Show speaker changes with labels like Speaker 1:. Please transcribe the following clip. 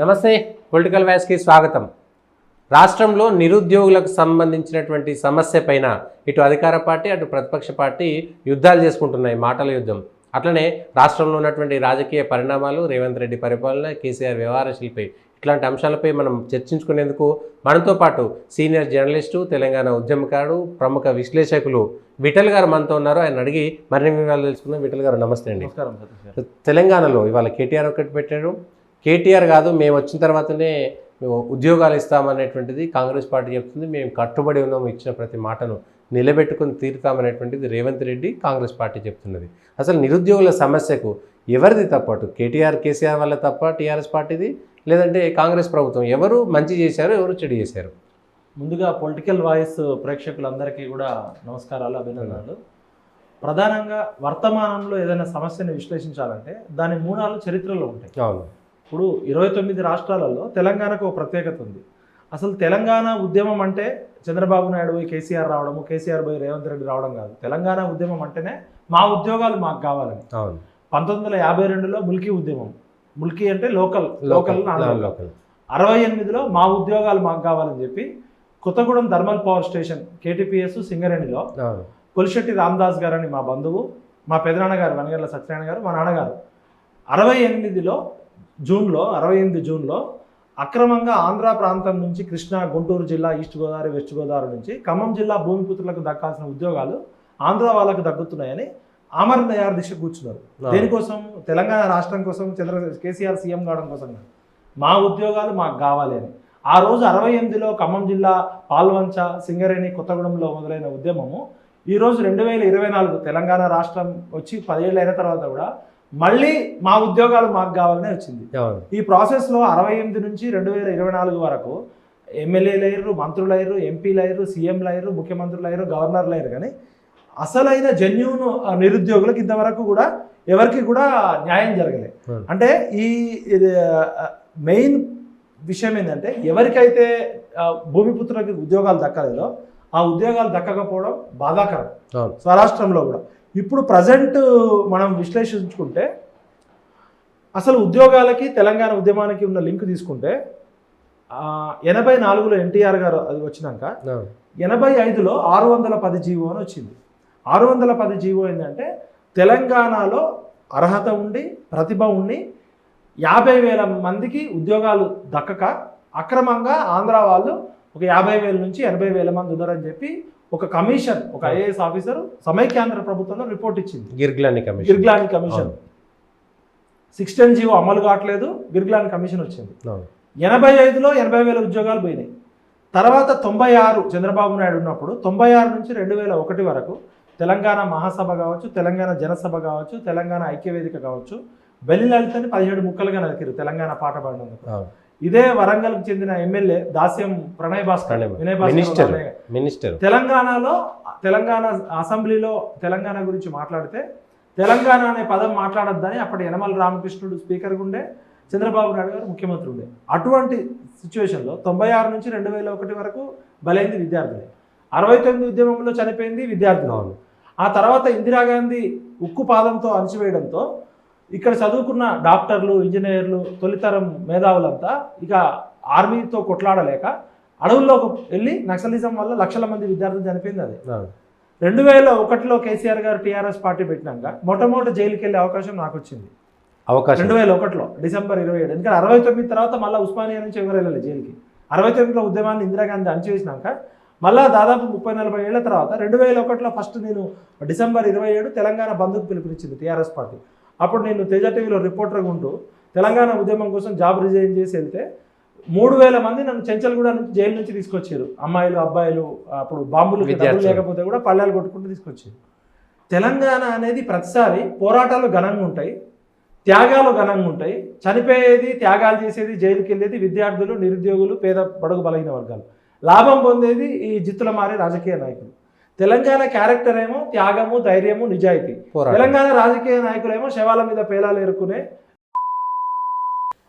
Speaker 1: నమస్తే, పొలిటికల్ వాయిస్కి స్వాగతం. రాష్ట్రంలో నిరుద్యోగులకు సంబంధించినటువంటి సమస్య పైన ఇటు అధికార పార్టీ అటు ప్రతిపక్ష పార్టీ యుద్ధాలు చేసుకుంటున్నాయి, మాటల యుద్ధం. అట్లనే రాష్ట్రంలో ఉన్నటువంటి రాజకీయ పరిణామాలు, రేవంత్ రెడ్డి పరిపాలన, కేసీఆర్ వ్యవహారశిల్పై ఇట్లాంటి అంశాలపై మనం చర్చించుకునేందుకు మనతో పాటు సీనియర్ జర్నలిస్టు, తెలంగాణ ఉద్యమకారుడు, ప్రముఖ విశ్లేషకులు విఠల్ గారు మనతో ఉన్నారు. ఆయన అడిగి మరిన్ని వివరాలు తెలుసుకుందాం. విఠల్ గారు నమస్తే అండి.
Speaker 2: నమస్కారం.
Speaker 1: తెలంగాణలో ఇవాళ కేటీఆర్ ఒకటి పెట్టారు. కేటీఆర్ కాదు, మేము వచ్చిన తర్వాతనే మేము ఉద్యోగాలు ఇస్తామనేటువంటిది కాంగ్రెస్ పార్టీ చెప్తుంది. మేము కట్టుబడి ఉన్నాము, ఇచ్చిన ప్రతి మాటను నిలబెట్టుకుని తీరుతామనేటువంటిది రేవంత్ రెడ్డి కాంగ్రెస్ పార్టీ చెప్తున్నది. అసలు నిరుద్యోగుల సమస్యకు ఎవరిది తప్పటు? కేటీఆర్ కేసీఆర్ వల్ల తప్ప టీఆర్ఎస్ పార్టీది, లేదంటే కాంగ్రెస్ ప్రభుత్వం? ఎవరు మంచి చేశారు, ఎవరు చెడు చేశారు?
Speaker 2: ముందుగా పొలిటికల్ వాయిస్ ప్రేక్షకులందరికీ కూడా నమస్కారాలు, అభినందనలు. ప్రధానంగా వర్తమానంలో ఏదైనా సమస్యను విశ్లేషించాలంటే దాని మూలాలు చరిత్రలో ఉంటాయి.
Speaker 1: అవును.
Speaker 2: ఇప్పుడు 29 రాష్ట్రాలలో తెలంగాణకు ఒక ప్రత్యేకత ఉంది. అసలు తెలంగాణ ఉద్యమం అంటే చంద్రబాబు నాయుడు పోయి కేసీఆర్ రావడము, కేసీఆర్ పోయి రేవంత్ రెడ్డి రావడం కాదు. తెలంగాణ ఉద్యమం అంటేనే మా ఉద్యోగాలు మాకు కావాలని. 1952లో ముల్కీ ఉద్యమం, ముల్కీ అంటే లోకల్ 68లో మా ఉద్యోగాలు మాకు కావాలని చెప్పి Kothagudem thermal power station KTPS సింగరేణిలో కొలిశెట్టి రామదాస్ గారు అని మా బంధువు, మా పెదనాన్నగారు వనగర్ల సత్యనారాయణ గారు, మా నాన్నగారు 68 జూన్లో అక్రమంగా ఆంధ్ర ప్రాంతం నుంచి కృష్ణా, గుంటూరు జిల్లా, ఈస్ట్ గోదావరి, వెస్ట్ గోదావరి నుంచి ఖమ్మం జిల్లా భూమిపుత్రులకు దక్కాల్సిన ఉద్యోగాలు ఆంధ్ర వాళ్ళకు దక్కుతున్నాయని ఆమరణ నిరాహార దీక్ష కూర్చున్నారు. దేనికోసం? తెలంగాణ రాష్ట్రం కోసం, కేసీఆర్ సీఎం కావడం కోసం కాదు, మా ఉద్యోగాలు మాకు కావాలి అని. ఆ రోజు 68లో ఖమ్మం జిల్లా పాల్వంచ, సింగరేణి, కొత్తగూడెంలో మొదలైన ఉద్యమము ఈరోజు 2024 తెలంగాణ రాష్ట్రం వచ్చి 10 ఏళ్ళు అయిన తర్వాత కూడా మళ్ళీ మా ఉద్యోగాలు మాకు కావాలనే వచ్చింది. ఈ ప్రాసెస్లో 68 నుంచి 2024 వరకు ఎమ్మెల్యేలు అయ్యారు, మంత్రులు అయ్యారు, ఎంపీలు అయ్యారు, సీఎంలు అయ్యారు, ముఖ్యమంత్రులు అయ్యారు, గవర్నర్లు అయ్యారు. కానీ అసలైన జెన్యూన్ నిరుద్యోగులకు ఇంతవరకు కూడా ఎవరికి కూడా న్యాయం జరగలేదు. అంటే ఈ మెయిన్ విషయం ఏంటంటే ఎవరికైతే భూమిపుత్రులకి ఉద్యోగాలు దక్కలేదో ఆ ఉద్యోగాలు దక్కకపోవడం బాధాకరం స్వరాష్ట్రంలో కూడా. ఇప్పుడు ప్రజెంట్ మనం విశ్లేషించుకుంటే అసలు ఉద్యోగాలకి తెలంగాణ ఉద్యమానికి ఉన్న లింక్ తీసుకుంటే 84లో ఎన్టీఆర్ గారు అది వచ్చినాక 85లో 610 జీవో అని వచ్చింది. 610 జీవో ఏంటంటే తెలంగాణలో అర్హత ఉండి ప్రతిభ ఉండి 50,000 మందికి ఉద్యోగాలు దక్కక అక్రమంగా ఆంధ్ర వాళ్ళు ఒక 50,000 నుంచి 80,000 మంది ఉన్నారని చెప్పి ఒక కమిషన్, ఒక IAS ఆఫీసర్ సమైక్యాంధ్ర ప్రభుత్వంలో రిపోర్ట్ ఇచ్చింది. గిర్గ్లాని కమిషన్ 610 జీవో అమలు కావట్లేదు, గిర్గ్లాని కమిషన్ వచ్చింది. 85లో 80,000 ఉద్యోగాలు పోయినాయి. తర్వాత 96 చంద్రబాబు నాయుడు ఉన్నప్పుడు 96 నుంచి 2001 వరకు తెలంగాణ మహాసభ కావచ్చు, తెలంగాణ జనసభ కావచ్చు, తెలంగాణ ఐక్యవేదిక కావచ్చు, బెల్లిలలితని 17 ముక్కలుగా నరికారు తెలంగాణ పాట పాడినందుకు. ఇదే వరంగల్కి చెందిన ఎమ్మెల్యే దాస్యం ప్రణయ్ భాస్కర్, మినిస్టర్ తెలంగాణలో తెలంగాణ అసెంబ్లీలో తెలంగాణ గురించి మాట్లాడితే తెలంగాణ అనే పదం మాట్లాడొద్దని అప్పటి యనమల రామకృష్ణుడు స్పీకర్ ఉండే, చంద్రబాబు నాయుడు గారు ముఖ్యమంత్రి ఉండే. అటువంటి సిచ్యువేషన్లో 96 నుంచి 2001 వరకు బలైంది విద్యార్థులే. 69 ఉద్యమంలో చనిపోయింది విద్యార్థులు. ఆ తర్వాత ఇందిరాగాంధీ ఉక్కు పాదంతో అణచివేయడంతో ఇక్కడ చదువుకున్న డాక్టర్లు, ఇంజనీర్లు, తొలితరం మేధావులంతా ఇక ఆర్మీతో కొట్లాడలేక అడవుల్లోకి వెళ్ళి నక్సలిజం వల్ల లక్షల మంది విద్యార్థులు చనిపోయింది. అది 2001లో కేసీఆర్ గారు టీఆర్ఎస్ పార్టీ పెట్టినాక మొట్టమొదటి జైలుకి వెళ్ళే అవకాశం నాకు వచ్చింది. 2001లో డిసెంబర్ 27. ఎందుకంటే 69 తర్వాత మళ్ళీ ఉస్మానియా నుంచి ఎవరు వెళ్ళలేదు జైలుకి. 69లో ఉద్యమాన్ని ఇందిరాగాంధీ అణచివేసినాక మళ్ళీ దాదాపు 30-40 ఏళ్ల తర్వాత 2001లో ఫస్ట్ నేను డిసెంబర్ 27 తెలంగాణ బంద్కు పిలుపునిచ్చింది టీఆర్ఎస్ పార్టీ. అప్పుడు నేను తేజ టీవీలో రిపోర్టర్గా ఉంటూ తెలంగాణ ఉద్యమం కోసం జాబ్ రిజైన్ చేసి వెళ్తే 3,000 మంది నన్ను చెంచల్గూడ నుంచి జైలు నుంచి తీసుకొచ్చారు. అమ్మాయిలు, అబ్బాయిలు. అప్పుడు బాంబులు లేకపోతే కూడా పళ్ళాలు కొట్టుకుంటూ తీసుకొచ్చారు. తెలంగాణ అనేది ప్రతిసారి పోరాటాలు ఘనంగా ఉంటాయి, త్యాగాలు ఘనంగా ఉంటాయి. చనిపోయేది, త్యాగాలు చేసేది, జైలుకి వెళ్ళేది విద్యార్థులు, నిరుద్యోగులు, పేద బడుగు బలహీన వర్గాలు. లాభం పొందేది ఈ జిత్తుల మారే రాజకీయ నాయకులు. తెలంగాణ క్యారెక్టర్ ఏమో త్యాగము, ధైర్యము, నిజాయితీ. తెలంగాణ రాజకీయ నాయకులేమో శవాల మీద పేలాలు ఎరుకునే